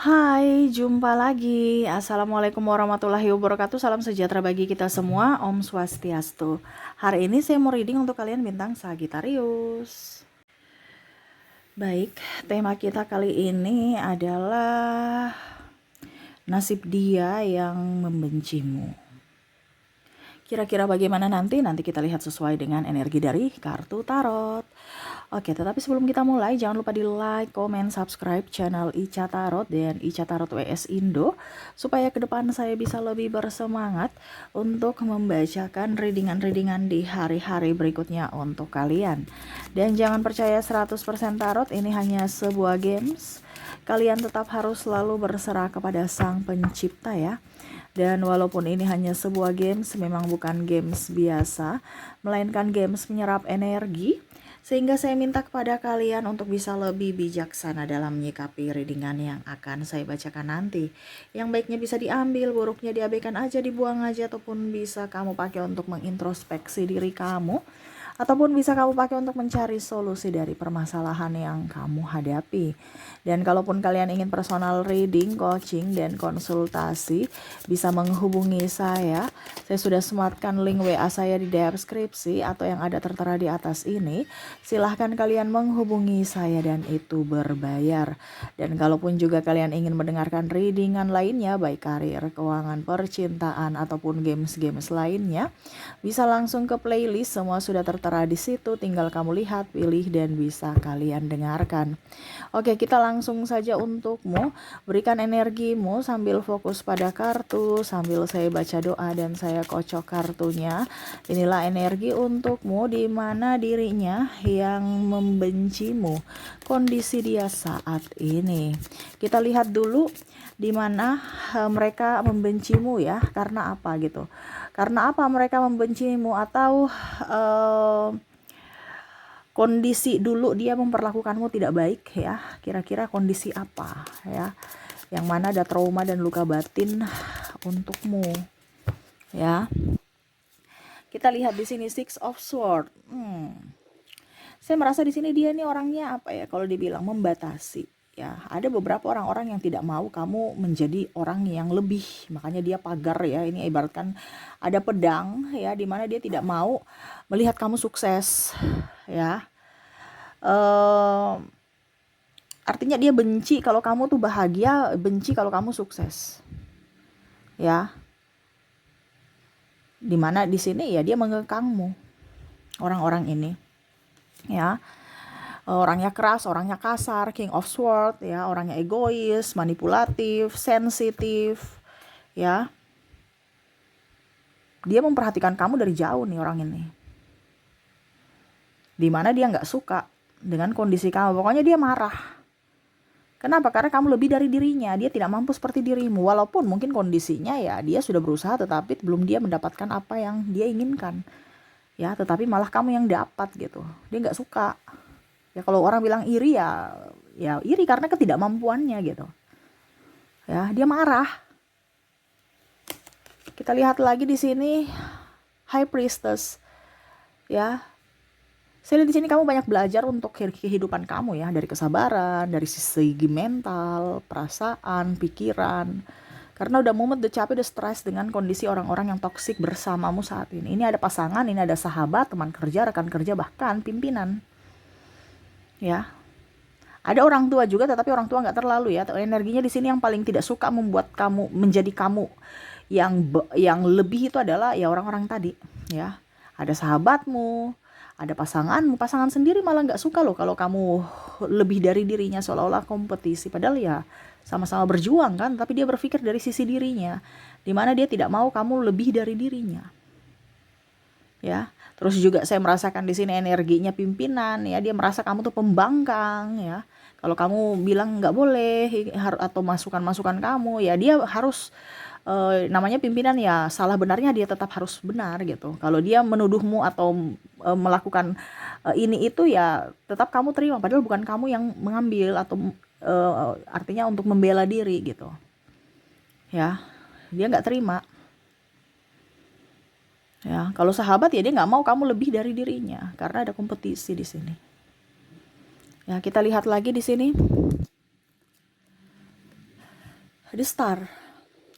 Hai, jumpa lagi. Assalamualaikum warahmatullahi wabarakatuh. Salam sejahtera bagi kita semua. Om Swastiastu. Hari ini saya mau reading untuk kalian bintang Sagittarius. Baik, tema kita kali ini adalah nasib dia yang membencimu. Kira-kira bagaimana nanti? Nanti kita lihat sesuai dengan energi dari kartu tarot. Oke, tetapi sebelum kita mulai, jangan lupa di like, comment, subscribe channel Ica Tarot dan Ica Tarot WS Indo, supaya ke depan saya bisa lebih bersemangat untuk membacakan readingan-readingan di hari-hari berikutnya untuk kalian. Dan jangan percaya 100% tarot, ini hanya sebuah games. Kalian tetap harus selalu berserah kepada Sang Pencipta ya. Dan walaupun ini hanya sebuah games, memang bukan games biasa, melainkan games menyerap energi, sehingga saya minta kepada kalian untuk bisa lebih bijaksana dalam menyikapi readingan yang akan saya bacakan nanti. Yang baiknya bisa diambil, buruknya diabaikan aja, dibuang aja, ataupun bisa kamu pakai untuk mengintrospeksi diri kamu, ataupun bisa kamu pakai untuk mencari solusi dari permasalahan yang kamu hadapi. Dan kalaupun kalian ingin personal reading, coaching, dan konsultasi, bisa menghubungi saya. Saya sudah sematkan link WA saya di deskripsi atau yang ada tertera di atas ini. Silahkan kalian menghubungi saya dan itu berbayar. Dan kalaupun juga kalian ingin mendengarkan readingan lainnya, baik karir, keuangan, percintaan, ataupun games-games lainnya, bisa langsung ke playlist, semua sudah tertera di situ, tinggal kamu lihat, pilih, dan bisa kalian dengarkan. Oke, kita langsung saja untukmu, berikan energimu sambil fokus pada kartu, sambil saya baca doa dan saya kocok kartunya. Inilah energi untukmu, di mana dirinya yang membencimu, kondisi dia saat ini. Kita lihat dulu di mana mereka membencimu ya, karena apa gitu. Karena apa mereka membencimu, atau kondisi dulu dia memperlakukanmu tidak baik ya, kira-kira kondisi apa ya, yang mana ada trauma dan luka batin untukmu ya. Kita lihat di sini Six of Swords. Saya merasa di sini dia nih orangnya apa ya, kalau dibilang membatasi ya. Ada beberapa orang-orang yang tidak mau kamu menjadi orang yang lebih, makanya dia pagar ya. Ini ibaratkan ada pedang ya, dimana dia tidak mau melihat kamu sukses ya. Artinya dia benci kalau kamu tuh bahagia, benci kalau kamu sukses ya. Dimana di sini ya dia mengekangmu, orang-orang ini ya. Orangnya keras, orangnya kasar, King of Swords ya, orangnya egois, manipulatif, sensitif ya. Dia memperhatikan kamu dari jauh nih orang ini, dimana dia nggak suka dengan kondisi kamu. Pokoknya dia marah. Kenapa? Karena kamu lebih dari dirinya. Dia tidak mampu seperti dirimu. Walaupun mungkin kondisinya ya dia sudah berusaha, tetapi belum dia mendapatkan apa yang dia inginkan. Ya, tetapi malah kamu yang dapat gitu. Dia nggak suka. Ya kalau orang bilang iri ya iri karena ketidakmampuannya gitu. Ya, dia marah. Kita lihat lagi di sini High Priestess. Ya, saya lihat di sini kamu banyak belajar untuk kehidupan kamu ya, dari kesabaran, dari segi mental, perasaan, pikiran. Karena udah mumet, udah capek, udah stres dengan kondisi orang-orang yang toksik bersamamu saat ini. Ini ada pasangan, ini ada sahabat, teman kerja, rekan kerja, bahkan pimpinan. Ya. Ada orang tua juga, tetapi orang tua nggak terlalu ya. Energinya di sini yang paling tidak suka membuat kamu menjadi kamu yang lebih itu adalah ya orang-orang tadi ya. Ada sahabatmu, ada pasanganmu, pasangan sendiri malah nggak suka loh kalau kamu lebih dari dirinya, seolah-olah kompetisi. Padahal ya sama-sama berjuang kan, tapi dia berpikir dari sisi dirinya, dimana dia tidak mau kamu lebih dari dirinya. Ya, terus juga saya merasakan di sini energinya pimpinan ya, dia merasa kamu tuh pembangkang ya. Kalau kamu bilang nggak boleh atau masukan-masukan kamu ya, dia harus namanya pimpinan ya, salah benarnya dia tetap harus benar gitu. Kalau dia menuduhmu atau melakukan ini itu ya tetap kamu terima, padahal bukan kamu yang mengambil atau artinya untuk membela diri gitu ya. Dia nggak terima ya. Kalau sahabat ya dia nggak mau kamu lebih dari dirinya karena ada kompetisi di sini ya. Kita lihat lagi di sini The Star.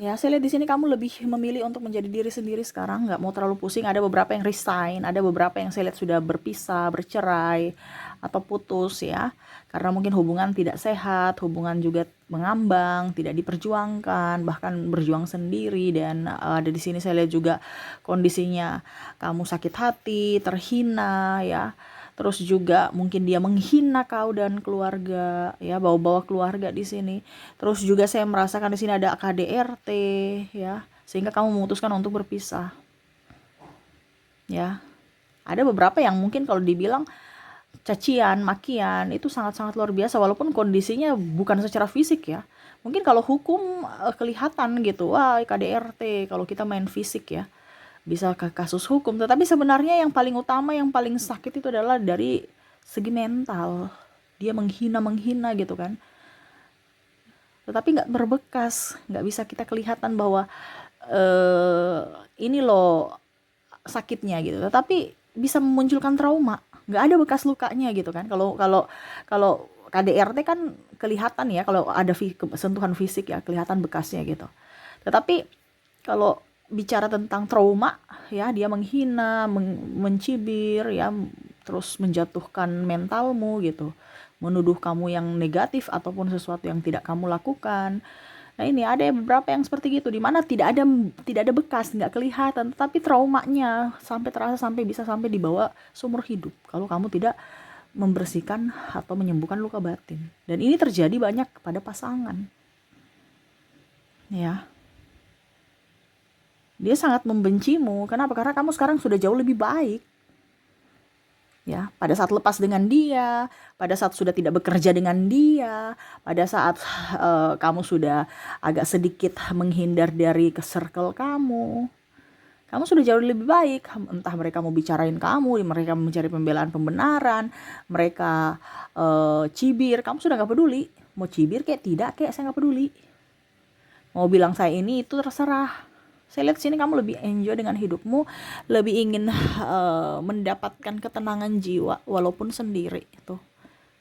Ya, saya lihat di sini kamu lebih memilih untuk menjadi diri sendiri sekarang, nggak mau terlalu pusing. Ada beberapa yang resign, ada beberapa yang saya lihat sudah berpisah, bercerai, atau putus ya. Karena mungkin hubungan tidak sehat, hubungan juga mengambang, tidak diperjuangkan, bahkan berjuang sendiri. Dan ada di sini saya lihat juga kondisinya kamu sakit hati, terhina ya. Terus juga mungkin dia menghina kau dan keluarga, ya, bawa-bawa keluarga di sini. Terus juga saya merasakan di sini ada KDRT, ya, sehingga kamu memutuskan untuk berpisah, ya. Ada beberapa yang mungkin kalau dibilang cacian, makian itu sangat-sangat luar biasa, walaupun kondisinya bukan secara fisik ya. Mungkin kalau hukum kelihatan gitu, wah KDRT, kalau kita main fisik ya bisa ke kasus hukum, tetapi sebenarnya yang paling utama, yang paling sakit itu adalah dari segi mental. Dia menghina gitu kan, tetapi nggak berbekas, nggak bisa kita kelihatan bahwa eh, ini loh sakitnya gitu, tetapi bisa memunculkan trauma, nggak ada bekas lukanya gitu kan. Kalau kalau kalau KDRT kan kelihatan ya, kalau ada sentuhan fisik ya kelihatan bekasnya gitu. Tetapi kalau bicara tentang trauma ya, dia menghina, mencibir ya, terus menjatuhkan mentalmu gitu, menuduh kamu yang negatif ataupun sesuatu yang tidak kamu lakukan. Nah ini ada beberapa yang seperti gitu, dimana tidak ada bekas, nggak kelihatan, tetapi traumanya sampai terasa, sampai bisa sampai dibawa seumur hidup kalau kamu tidak membersihkan atau menyembuhkan luka batin. Dan ini terjadi banyak kepada pasangan ya. Dia sangat membencimu. Kenapa? Karena kamu sekarang sudah jauh lebih baik. Ya, pada saat lepas dengan dia, pada saat sudah tidak bekerja dengan dia, pada saat kamu sudah agak sedikit menghindar dari ke circle kamu sudah jauh lebih baik. Entah mereka mau bicarain kamu, mereka mencari pembelaan pembenaran, mereka cibir, kamu sudah gak peduli. Mau cibir kayak tidak, kayak saya gak peduli. Mau bilang saya ini itu terserah. Saya lihat sini kamu lebih enjoy dengan hidupmu, lebih ingin mendapatkan ketenangan jiwa walaupun sendiri itu.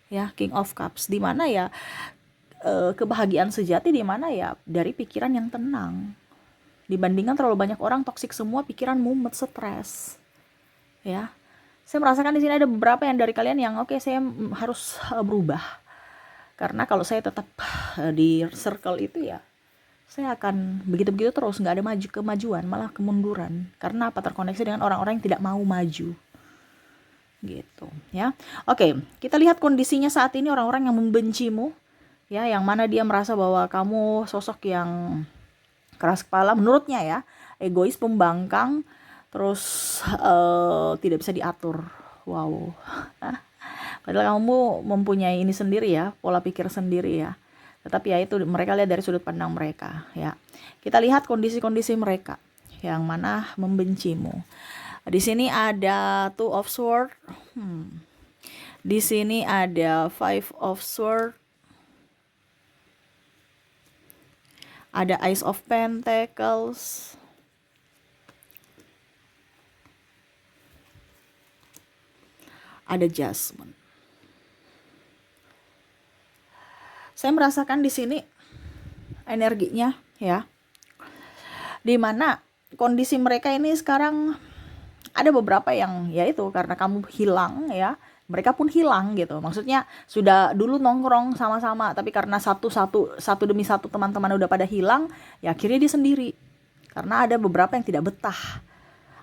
Ya, King of Cups, di mana ya kebahagiaan sejati, di mana ya dari pikiran yang tenang. Dibandingkan terlalu banyak orang toksik semua, pikiran mumet, stres. Ya. Saya merasakan di sini ada beberapa yang dari kalian yang oke, saya harus berubah. Karena kalau saya tetap di circle itu ya saya akan begitu-begitu terus, nggak ada kemajuan, malah kemunduran. Karena apa? Terkoneksi dengan orang-orang yang tidak mau maju. Gitu, ya. Oke, kita lihat kondisinya saat ini orang-orang yang membencimu, ya, yang mana dia merasa bahwa kamu sosok yang keras kepala menurutnya ya, egois, pembangkang, terus tidak bisa diatur. Wow. Padahal kamu mempunyai ini sendiri ya, pola pikir sendiri ya. Tetapi ya itu mereka lihat dari sudut pandang mereka ya. Kita lihat kondisi-kondisi mereka yang mana membencimu. Di sini ada Two of Swords. Di sini ada Five of Swords. Ada Ace of Pentacles. Ada Judgment. Saya merasakan di sini energinya ya, dimana kondisi mereka ini sekarang ada beberapa yang ya itu karena kamu hilang ya, mereka pun hilang gitu. Maksudnya sudah dulu nongkrong sama-sama, tapi karena satu demi satu teman-teman udah pada hilang, ya akhirnya dia sendiri. Karena ada beberapa yang tidak betah,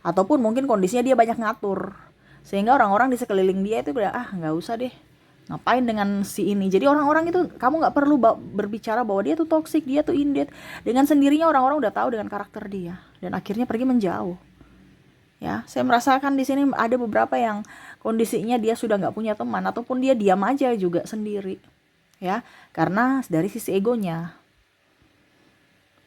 ataupun mungkin kondisinya dia banyak ngatur, sehingga orang-orang di sekeliling dia itu udah nggak usah deh, ngapain dengan si ini. Jadi orang-orang itu kamu nggak perlu berbicara bahwa dia tuh toksik, dia tuh indit. Dengan sendirinya orang-orang udah tahu dengan karakter dia dan akhirnya pergi menjauh. Ya, saya merasakan di sini ada beberapa yang kondisinya dia sudah nggak punya teman, ataupun dia diam aja juga sendiri. Ya, karena dari sisi egonya.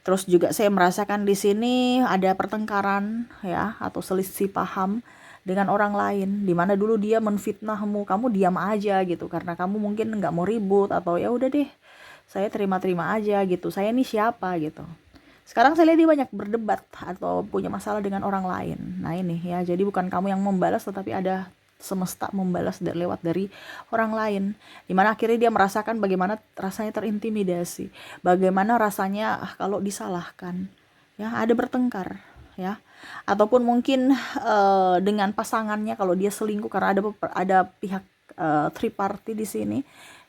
Terus juga saya merasakan di sini ada pertengkaran ya, atau selisih paham dengan orang lain, dimana dulu dia menfitnahmu, kamu diam aja gitu karena kamu mungkin nggak mau ribut, atau ya udah deh saya terima-terima aja gitu, saya ini siapa gitu. Sekarang saya lihat dia banyak berdebat atau punya masalah dengan orang lain. Nah ini ya, jadi bukan kamu yang membalas, tetapi ada semesta membalas lewat dari orang lain, dimana akhirnya dia merasakan bagaimana rasanya terintimidasi, bagaimana rasanya kalau disalahkan, ya, ada bertengkar, ya, ataupun mungkin dengan pasangannya kalau dia selingkuh, karena ada pihak three party di sini,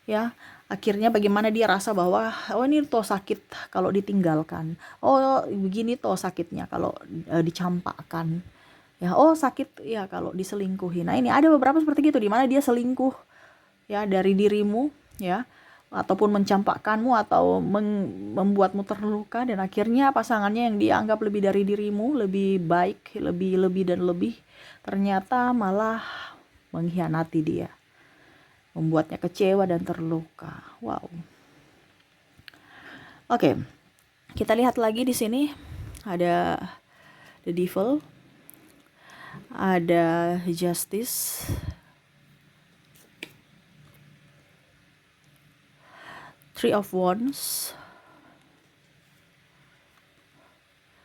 ya, akhirnya bagaimana dia rasa bahwa oh ini toh sakit kalau ditinggalkan, oh begini toh sakitnya kalau dicampakkan, ya, oh sakit ya kalau diselingkuhi. Nah ini ada beberapa seperti gitu, di mana dia selingkuh, ya, dari dirimu, ya, ataupun mencampakkanmu atau membuatmu terluka, dan akhirnya pasangannya yang dia anggap lebih dari dirimu, lebih baik, lebih dan lebih, ternyata malah mengkhianati dia, membuatnya kecewa dan terluka. Wow. Oke, kita lihat lagi di sini ada the devil, ada justice, three of wands,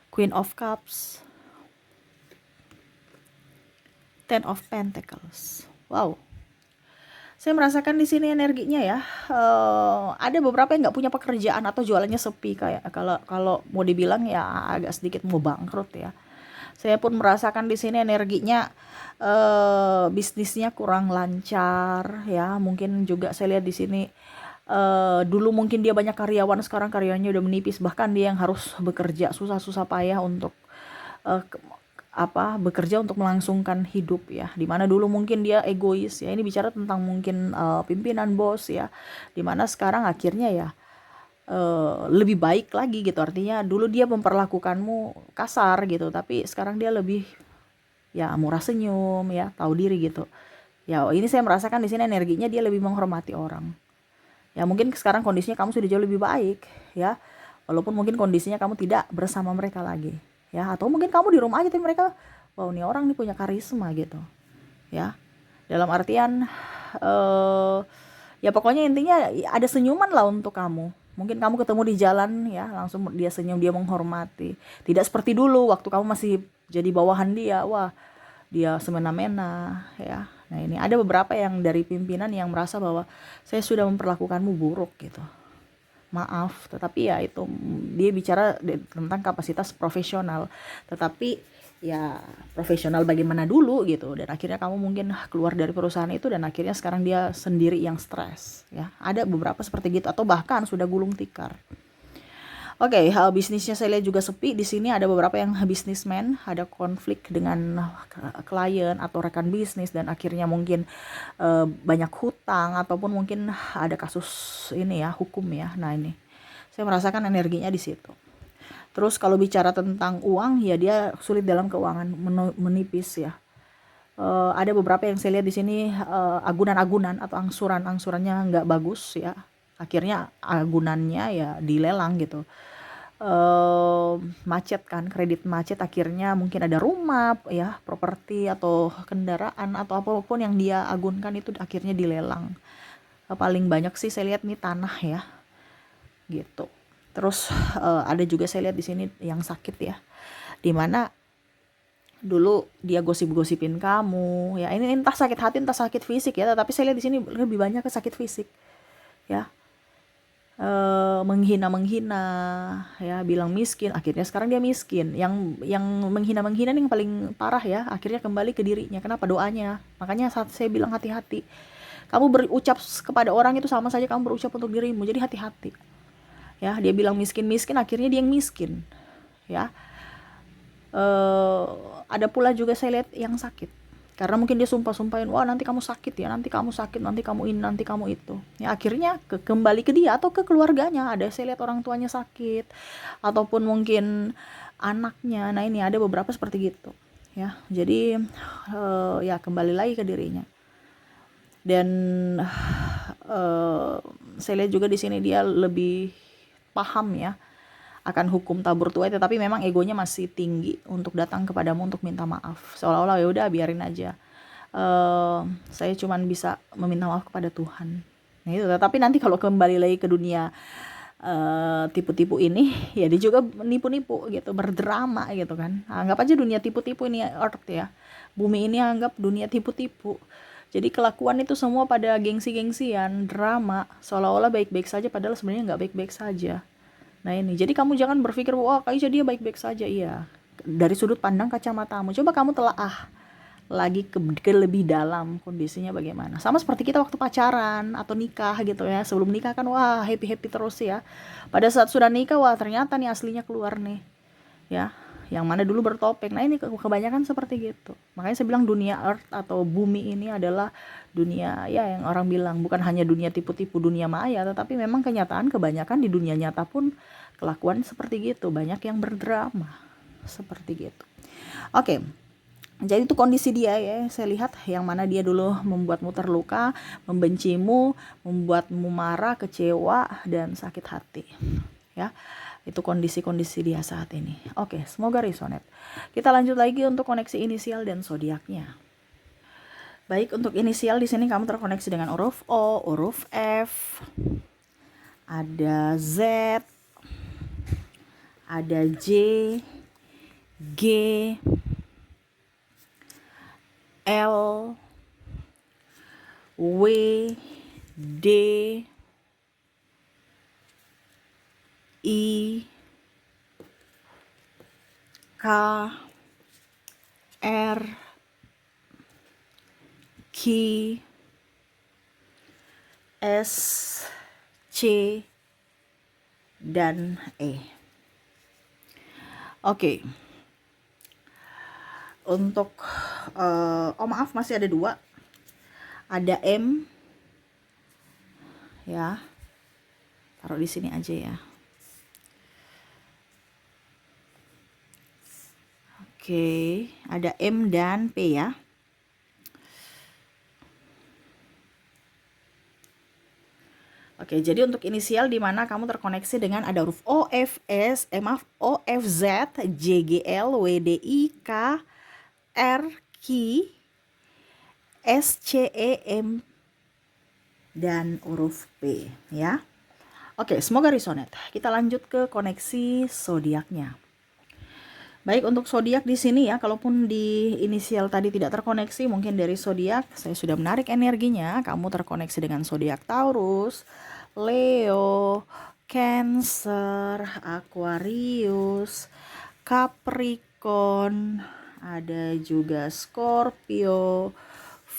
queen of cups, ten of pentacles. Wow. Saya merasakan di sini energinya, ya. Ada beberapa yang nggak punya pekerjaan atau jualannya sepi, kayak kalau mau dibilang ya agak sedikit mau bangkrut, ya. Saya pun merasakan di sini energinya bisnisnya kurang lancar, ya. Mungkin juga saya lihat di sini dulu mungkin dia banyak karyawan, sekarang karyawannya udah menipis, bahkan dia yang harus bekerja susah-susah payah untuk bekerja untuk melangsungkan hidup, ya, dimana dulu mungkin dia egois, ya, ini bicara tentang mungkin pimpinan, bos, ya, dimana sekarang akhirnya ya lebih baik lagi gitu, artinya dulu dia memperlakukanmu kasar gitu, tapi sekarang dia lebih, ya, murah senyum, ya, tahu diri gitu, ya. Ini saya merasakan di sini energinya dia lebih menghormati orang, ya. Mungkin sekarang kondisinya kamu sudah jauh lebih baik, ya, walaupun mungkin kondisinya kamu tidak bersama mereka lagi, ya, atau mungkin kamu di rumah aja tapi mereka, wow, nih orang nih punya karisma gitu, ya, dalam artian ya pokoknya intinya ada senyuman lah untuk kamu. Mungkin kamu ketemu di jalan, ya, langsung dia senyum, dia menghormati, tidak seperti dulu waktu kamu masih jadi bawahan dia, wah, dia semena-mena, ya. Nah ini ada beberapa yang dari pimpinan yang merasa bahwa saya sudah memperlakukanmu buruk gitu, maaf, tetapi ya itu dia bicara tentang kapasitas profesional, tetapi ya profesional bagaimana dulu gitu, dan akhirnya kamu mungkin keluar dari perusahaan itu dan akhirnya sekarang dia sendiri yang stres, ya. Ada beberapa seperti gitu, atau bahkan sudah gulung tikar. Oke, hal bisnisnya saya lihat juga sepi. Di sini ada beberapa yang bisnismen, ada konflik dengan klien atau rekan bisnis, dan akhirnya mungkin banyak hutang, ataupun mungkin ada kasus ini, ya, hukum, ya. Nah ini saya merasakan energinya di situ. Terus kalau bicara tentang uang, ya dia sulit dalam keuangan, menipis, ya. Ada beberapa yang saya lihat di sini agunan-agunan atau angsurannya nggak bagus, ya. Akhirnya agunannya ya dilelang gitu. Macet kan, kredit macet, akhirnya mungkin ada rumah, ya, properti atau kendaraan atau apapun yang dia agunkan itu akhirnya dilelang. Paling banyak sih saya lihat nih tanah, ya, gitu. Terus ada juga saya lihat di sini yang sakit, ya, dimana dulu dia gosip-gosipin kamu, ya, ini entah sakit hati entah sakit fisik, ya, tapi saya lihat di sini lebih banyak ke sakit fisik, ya. Menghina, ya, bilang miskin, akhirnya sekarang dia miskin. Yang menghina yang paling parah, ya, akhirnya kembali ke dirinya. Kenapa? Doanya. Makanya saat saya bilang hati-hati, kamu berucap kepada orang itu sama saja kamu berucap untuk dirimu, jadi hati-hati, ya. Dia bilang miskin, akhirnya dia yang miskin, ya. Ada pula juga saya lihat yang sakit, karena mungkin dia sumpah-sumpahin, wah nanti kamu sakit, ya, nanti kamu sakit, nanti kamu ini, nanti kamu itu, ya. Akhirnya kembali ke dia atau ke keluarganya. Ada saya lihat orang tuanya sakit, ataupun mungkin anaknya. Nah ini ada beberapa seperti gitu, ya. Jadi ya kembali lagi ke dirinya. Dan saya lihat juga di sini dia lebih paham, ya, akan hukum tabur tuai, tetapi memang egonya masih tinggi untuk datang kepadamu untuk minta maaf, seolah-olah ya udah biarin aja, saya cuman bisa meminta maaf kepada Tuhan. Nah itu, tetapi nanti kalau kembali lagi ke dunia tipu-tipu ini ya dia juga nipu-nipu gitu, berdrama gitu kan. Anggap aja dunia tipu-tipu ini Earth ya. Bumi ini anggap dunia tipu-tipu. Jadi kelakuan itu semua pada gengsi-gengsian, drama, seolah-olah baik-baik saja padahal sebenarnya nggak baik-baik saja. Nah ini, jadi kamu jangan berpikir wah kayaknya dia baik-baik saja. Iya, dari sudut pandang kacamatamu. Coba kamu telaah lagi ke lebih dalam kondisinya bagaimana. Sama seperti kita waktu pacaran atau nikah gitu ya. Sebelum nikah kan wah happy-happy terus ya. Pada saat sudah nikah wah ternyata nih aslinya keluar nih. Ya, yang mana dulu bertopeng. Nah ini kebanyakan seperti gitu. Makanya saya bilang dunia Earth atau bumi ini adalah dunia ya yang orang bilang bukan hanya dunia tipu-tipu, dunia maya, tetapi memang kenyataan kebanyakan di dunia nyata pun kelakuan seperti gitu. Banyak yang berdrama seperti gitu. Oke. Jadi itu kondisi dia ya, saya lihat yang mana dia dulu membuatmu terluka, membencimu, membuatmu marah, kecewa, dan sakit hati. Ya, itu kondisi-kondisi dia saat ini. Oke, semoga resonate. Kita lanjut lagi untuk koneksi inisial dan zodiaknya. Baik, untuk inisial di sini kamu terkoneksi dengan huruf O, huruf F, ada Z, ada J, G, L, W, D, I, K, R, Q, S, C, dan E. Oke. Untuk oh maaf masih ada 2. Ada M ya. Taruh di sini aja ya. Oke, ada M dan P ya. Oke, jadi untuk inisial di mana kamu terkoneksi dengan ada huruf O, F, S, O, F, Z, J, G, L, W, D, I, K, R, Q, S, C, E, M, dan huruf P ya. Oke, semoga resonate. Kita lanjut ke koneksi zodiaknya. Baik, untuk zodiak di sini ya, kalaupun di inisial tadi tidak terkoneksi, mungkin dari zodiak saya sudah menarik energinya. Kamu terkoneksi dengan zodiak Taurus, Leo, Cancer, Aquarius, Capricorn, ada juga Scorpio,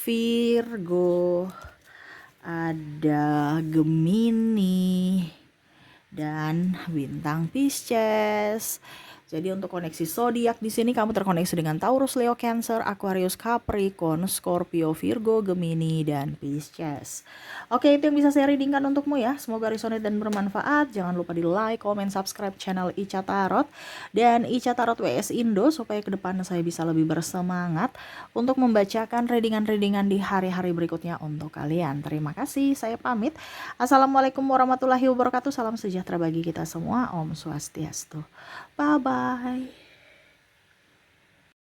Virgo, ada Gemini, dan bintang Pisces. Jadi untuk koneksi zodiak di sini kamu terkoneksi dengan Taurus, Leo, Cancer, Aquarius, Capricorn, Scorpio, Virgo, Gemini, dan Pisces. Oke, itu yang bisa saya readingkan untukmu ya. Semoga resonate dan bermanfaat. Jangan lupa di like, comment, subscribe channel Ica Tarot dan Ica Tarot WS Indo supaya ke depan saya bisa lebih bersemangat untuk membacakan readingan-readingan di hari-hari berikutnya untuk kalian. Terima kasih, saya pamit. Assalamualaikum warahmatullahi wabarakatuh. Salam sejahtera bagi kita semua. Om Swastiastu. Bye-bye.